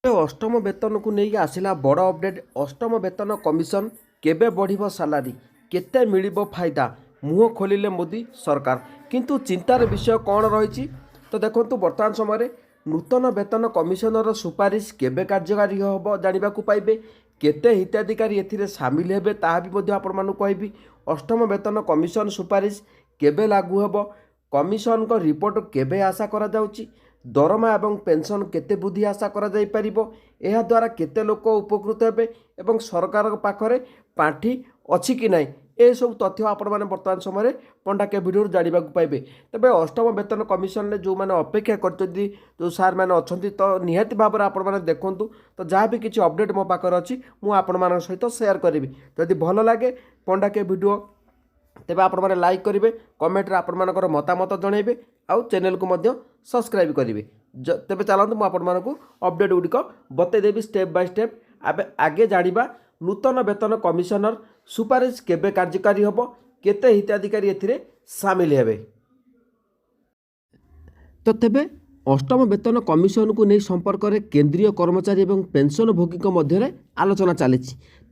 अष्टम वेतन को लेकिन आसला बड़ अपडेट। अष्टम वेतन कमिशन केबे बढ़िबो सालारी केते मिलिबो फायदा मुह खोलिले मोदी सरकार किंतु चिंतार विषय कौन रही। तो देखो बर्तमान समय नूतन वेतन कमिशनर सुपारिश केबे कार्यकारी हम जानवा पाइबे केते हिताधिकारी एथिरे सामिल हेबे ताहा भी मध्य आपण मानू कहबी। अष्टम वेतन कमिशन सुपारिश केबे लागू हेबो कमिशन को रिपोर्ट केबे आशा करा जाउची दरमा एवं पेंशन केते वृद्धि आशा करा जाई परिबो एहा द्वारा केते लोक उपकृत हेबे एवं सरकार पाखरे पांठी अछि कि नाही ए सब तथ्य आपण माने वर्तमान समय पंडा के वीडियो जानवा पाइबे। तबे अष्टम वेतन कमिशन ने जो माने अपेक्षा करछथि जो सार माने अछंती तो निहाती भाव में आपण माने देखंतु तो जहाँ भी किसी अपडेट मो पाखर अछि मु आपण मान सहित शेयर करिवि। जदि भल लागे पंडा के वीडियो तेबे आपण माने लाइक करिवे कमेंट रे आपण मानकर मतामत जणैबे आउ चैनल को मध्य सब्सक्राइब करिवे। तेबे चलंतु मु आपण मानकु अपडेट गुडिक बते देबी स्टेप बाय स्टेप। आबे आगे जानिबा नूतन वेतन कमिशनर सुपारिश केबे कार्यकारी हबो केते हिताधिकारी एथिरे सामिल हेबे। तो तेबे अष्टम वेतन कमिशन को नहीं संपर्क में केंद्रीय कर्मचारी एवं पेंशन भोगी मध्य आलोचना चली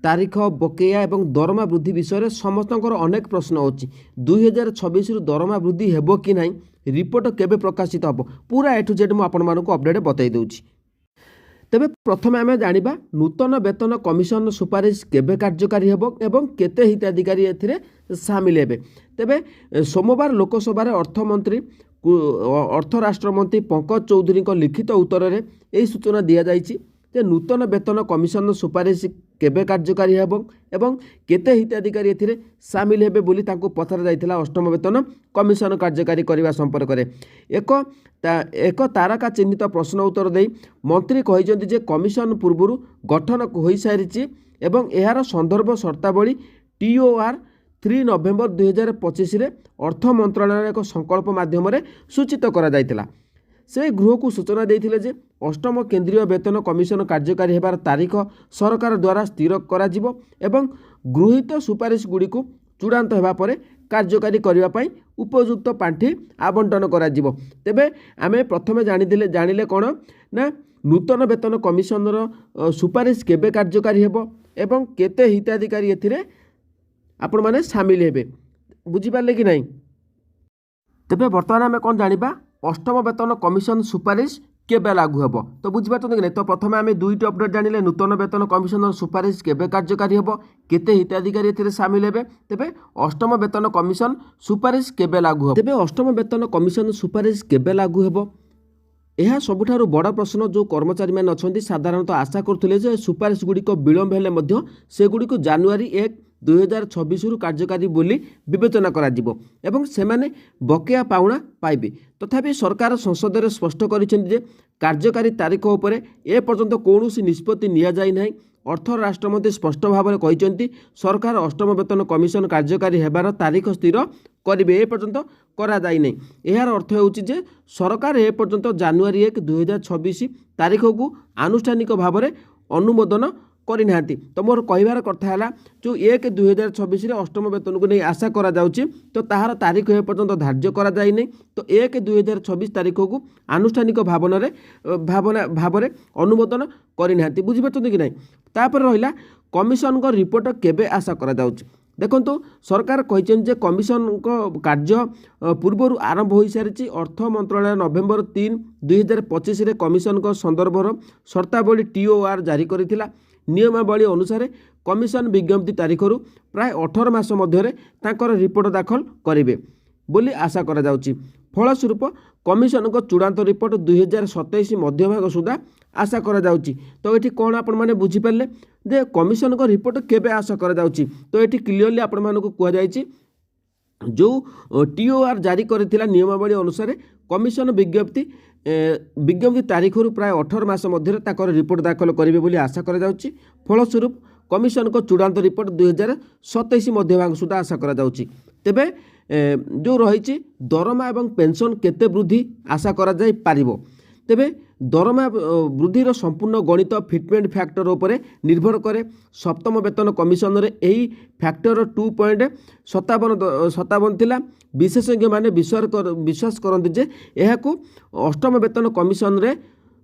तारीख बकेया एवं दरमा वृद्धि विषय में समस्त अनेक प्रश्न होची 2026 दरमा वृद्धि हेबो कि नहीं रिपोर्ट केबे प्रकाशित हम पूरा ए टू जेड मु आपण मानकु अपडेट बताई दूची। तेबे प्रथम आम जानिबा नूतन वेतन कमिशन सुपारिश केबे कार्यकारी हेबो एवं केते हिताधिकारी एथिरे सामिल हेबे। तेबे सोमवार लोकसभा अर्थमंत्री अर्थ राष्ट्रमंत्री पंकज चौधरी लिखित उत्तर में यही सूचना दि जाइए जे नूतन वेतन कमिशन सुपारिश केबे कार्यकारी हेबो एवं केते हिताधिकारी एथिरे सामिल हेबे बोली तांको पचरा जाइथिला। अष्टम वेतन कमिशन कार्यकारी करने संपर्क में एक तारका चिन्हित प्रश्न उत्तर दे मंत्री कहिसेंति जे कमिशन पूर्व गठन हो सारी एवं यार संदर्भ शर्तावली TOR 3 नवेम्बर 2025 अर्थ मंत्रालय एक संकल्प माध्यम सूचित करा जाइथिला। से गृह को सूचना देते जे अष्टम केंद्रीय वेतन कमिशन कार्यकारी हेबार तारीख सरकार द्वारा स्थिर करा जिवो एवं गृहीत सुपारिश गुड़ी को चूड़ांत हेबा परे कार्यकारी करने उपयुक्त पांठी आवंटन करा जिवो। तेबे आमे प्रथमे जानिले कौन ना नूतन वेतन कमिशनर सुपारिश केबे कार्यकारी हेबो एवं केते हिताधिकारी एथिरे आपण माने सामिल हेबे बुझिपारे कि नहीं। तेबे वर्तमान आम कौन जानिबा अष्टम वेतन कमिशन सुपारिश केबे लागू हेबो तो बुझिपारछन कि नहीं। तो प्रथम आम दुईटी अपडेट जानिले नूतन वेतन कमिशनर सुपारिश केबे कार्यकारी हेबो केते हिताधिकारी एथिरे सामिल हेबे। तेबे अष्टम वेतन कमिशन सुपारिश केबे लागू हेबो तेबे अष्टम वेतन कमिशन सुपारिश केबे लागू हेबो यह सबुठारु बड़ प्रश्न जो कर्मचारी मैंने अच्छा साधारणतः आशा करुले सुपारिश गुड़िक विलंब हेले मध्य से गुड़िक जनवरी 1 2026 कार्यकारी बोली विवेचना करा जिवो एवं सेमाने बकेया पाउना पाइबे। तथापि सरकार संसद में स्पष्ट करिसेंति जे कार्यकारी तारीख उपरे ए पर्यंत कौनसी निष्पत्ति निया जाई नाही। अर्थ राष्ट्रमंत्री स्पष्ट भाव में कहिसेंति सरकार अष्टम वेतन कमिशन कार्यकारी हेबार तारीख स्थिर करिवे ए पर्यंत करा जाई नाही। एहार अर्थ होउछि जे सरकार ए पर्यंत जनवरी 1 2026 तारीख को आनुष्ठानिक भाव में अनुमोदन करना। तो मोर कहबार कथा है जो 1 2026 अष्टम वेतन को नहीं आशा करा जाउछि तो ताहार तारीख ए पर्यंत धार्य करा जाई नहीं। तो 1 2026 तारीख को आनुष्ठानिक भाव में अनुमोदन करना बुझिपारछन्ति कि नहीं। तापर रहिला कमिशन को रिपोर्ट केबे आशा करा जाउछि देखंतु सरकार कहिसेन जे कमिशन को कार्य पूर्व आरंभ हो सारी अर्थ मंत्रालय नवेम्बर 3 2025 कमिशन को संदर्भर शर्तावली TOR जारी करथिला। नियमावली अनुसार कमिशन विज्ञप्ति तारीख प्राय 18 मास मध्य तांकर रिपोर्ट दाखल करेंगे बोली आशा करा जाउछि। फलस्वरूप कमिशन को चूड़ांत रिपोर्ट 2027 मध्यभाग सुधा आशा करा जाउछि। तो ये कौन आपण माने बुझी पारे जे कमिशन को रिपोर्ट केबे आशा करा जाउछि तो ये क्लियरली आपण मानकु कह जाइछि जो TOR जारी करथिला नियमावली अनुसार कमिशन विज्ञप्ति तारीख प्राय 18 मास मध्य ताकर रिपोर्ट दाखल करेंगे बोली आशा करा जाउछि। फलस्वरूप कमिशन को चूड़ांत रिपोर्ट 2027 मध्यभाग सुधा आशा करा जाउछि। तेबे जो रही दरमा एवं पेंशन केते वृद्धि आशा करा जाई पारिबो तेबे दरमा वृद्धिर संपूर्ण गणित फिटमेंट फैक्टर उपरे निर्भर करे। सप्तम वेतन कमिशन यही फैक्टर 2.57 थिला। विशेषज्ञ माने विश्वास करते जे यह अष्टम वेतन कमिशन रे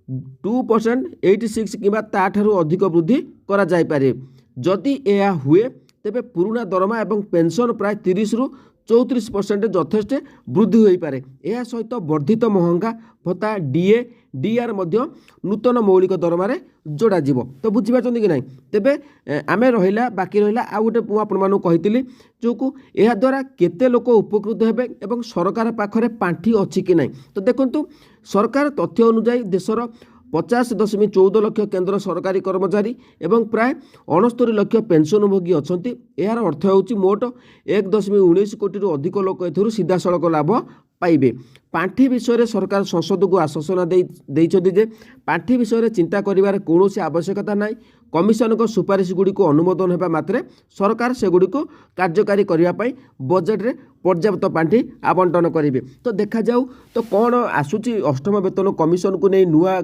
2%, 86 କିମ୍ବା ତାଠାରୁ ଅଧିକ ବୃଦ୍ଧି କରାଯାଇପାରେ। ଯଦି ଏହା ହୁଏ ତେବେ ପୁରୁଣା ଦରମା ଏବଂ ପେନ୍ସନ୍ ପ୍ରାୟ 30ରୁ 34% ଯଥେଷ୍ଟ ବୃଦ୍ଧି ହୋଇପାରେ। ଏହା ସହିତ ବର୍ଦ୍ଧିତ ମହଙ୍ଗା ଭତ୍ତା DA DR ମଧ୍ୟ ନୂତନ ମୌଳିକ ଦରମାରେ ଯୋଡ଼ାଯିବ। ତ ବୁଝିପାରୁଛନ୍ତି କି ନାହିଁ? ତେବେ ଆମେ ରହିଲା ବାକି ରହିଲା ଆଉ ଗୋଟେ ମୁଁ ଆପଣମାନଙ୍କୁ କହିଥିଲି ଯେଉଁକୁ ଏହାଦ୍ୱାରା କେତେ ଲୋକ ଉପକୃତ ହେବେ ଏବଂ ସରକାର ପାଖରେ ପାଣ୍ଠି ଅଛି କି ନାହିଁ। ତ ଦେଖନ୍ତୁ ସରକାର ତଥ୍ୟ ଅନୁଯାୟୀ ଦେଶର 50.14 ଲକ୍ଷ କେନ୍ଦ୍ର ସରକାରୀ କର୍ମଚାରୀ ଏବଂ ପ୍ରାୟ 69 ଲକ୍ଷ ପେନ୍ସନଭୋଗୀ ଅଛନ୍ତି। ଏହାର ଅର୍ଥ ହେଉଛି ମୋଟ 1.19 କୋଟିରୁ ଅଧିକ ଲୋକ ଏଥିରୁ ସିଧାସଳଖ ଲାଭ ପାଇବେ। ପାଣ୍ଠି ବିଷୟରେ ସରକାର ସଂସଦକୁ ଆଶ୍ୱାସନା ଦେଇଛନ୍ତି ଯେ ପାଣ୍ଠି ବିଷୟରେ ଚିନ୍ତା କରିବାର କୌଣସି ଆବଶ୍ୟକତା ନାହିଁ। କମିଶନଙ୍କ ସୁପାରିଶଗୁଡ଼ିକୁ ଅନୁମୋଦନ ହେବା ମାତ୍ରେ ସରକାର ସେଗୁଡ଼ିକୁ କାର୍ଯ୍ୟକାରୀ କରିବା ପାଇଁ ବଜେଟ୍ରେ ପର୍ଯ୍ୟାପ୍ତ ପାଣ୍ଠି ଆବଣ୍ଟନ କରିବେ। ତ ଦେଖାଯାଉ ତ କ'ଣ ଆସୁଛି ଅଷ୍ଟମ ବେତନ କମିଶନକୁ ନେଇ ନୂଆ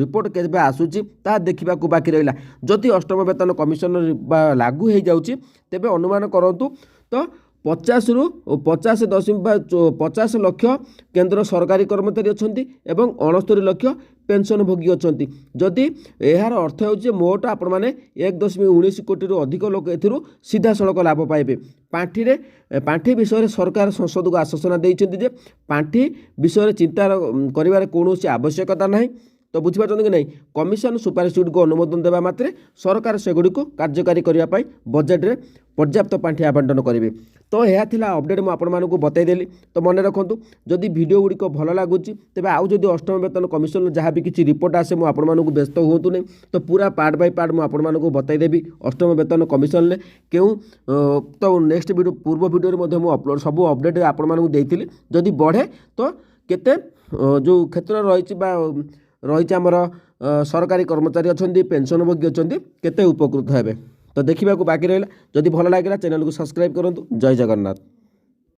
ରିପୋର୍ଟ କେବେ ଆସୁଛି ତାହା ଦେଖିବାକୁ ବାକି ରହିଲା। ଯଦି ଅଷ୍ଟମ ବେତନ କମିଶନ ଲାଗୁ ହୋଇଯାଉଛି ତେବେ ଅନୁମାନ କରନ୍ତୁ ତ 50ରୁ 50 ଲକ୍ଷ କେନ୍ଦ୍ର ସରକାରୀ କର୍ମଚାରୀ ଅଛନ୍ତି ଏବଂ 69 ଲକ୍ଷ ପେନ୍ସନଭୋଗୀ ଅଛନ୍ତି। ଯଦି ଏହାର ଅର୍ଥ ହେଉଛି ମୋଟ ଆପଣମାନେ 1.19 କୋଟିରୁ ଅଧିକ ଲୋକ ଏଥିରୁ ସିଧାସଳଖ ଲାଭ ପାଇବେ। ପାଣ୍ଠି ବିଷୟରେ ସରକାର ସଂସଦକୁ ଆଶ୍ୱାସନା ଦେଇଛନ୍ତି ଯେ ପାଣ୍ଠି ବିଷୟରେ ଚିନ୍ତା କରିବାର କୌଣସି ଆବଶ୍ୟକତା ନାହିଁ। ତ ବୁଝିପାରୁଛନ୍ତି କି ନାହିଁ? କମିଶନ ସୁପାରିଶଗୁଡ଼ିକୁ ଅନୁମୋଦନ ଦେବା ମାତ୍ରେ ସରକାର ସେଗୁଡ଼ିକୁ କାର୍ଯ୍ୟକାରୀ କରିବା ପାଇଁ ବଜେଟ୍ରେ ପର୍ଯ୍ୟାପ୍ତ ପାଣ୍ଠି ଆବଣ୍ଟନ କରିବେ। ତ ଏହା ଥିଲା ଅପଡେଟ୍ ମୁଁ ଆପଣମାନଙ୍କୁ ବତାଇଦେଲି। ତ ମନେ ରଖନ୍ତୁ ଯଦି ଭିଡ଼ିଓ ଗୁଡ଼ିକ ଭଲ ଲାଗୁଛି ତେବେ ଆଉ ଯଦି ଅଷ୍ଟମ ବେତନ କମିଶନର ଯାହା ବି କିଛି ରିପୋର୍ଟ ଆସେ ମୁଁ ଆପଣମାନଙ୍କୁ ବ୍ୟସ୍ତ ହୁଅନ୍ତୁ ନାହିଁ। ତ ପୁରା ପାର୍ଟ ବାଇ ପାର୍ଟ ମୁଁ ଆପଣମାନଙ୍କୁ ବତାଇଦେବି ଅଷ୍ଟମ ବେତନ କମିଶନରେ କେଉଁ ତ ନେକ୍ସଟ ଭିଡ଼ିଓ ପୂର୍ବ ଭିଡ଼ିଓରେ ମଧ୍ୟ ମୁଁ ସବୁ ଅପଡେଟ୍ ଆପଣମାନଙ୍କୁ ଦେଇଥିଲି। ଯଦି ବଢ଼େ ତ କେତେ ଯେଉଁ କ୍ଷେତ୍ର ରହିଛି ଆମର ସରକାରୀ କର୍ମଚାରୀ ଅଛନ୍ତି ପେନ୍ସନଭୋଗୀ ଅଛନ୍ତି କେତେ ଉପକୃତ ହେବେ। ତ ଦେଖିବାକୁ ବାକି ରହିଲା। ଯଦି ଭଲ ଲାଗିଲା ଚ୍ୟାନେଲକୁ ସବସ୍କ୍ରାଇବ୍ କରନ୍ତୁ। ଜୟ ଜଗନ୍ନାଥ।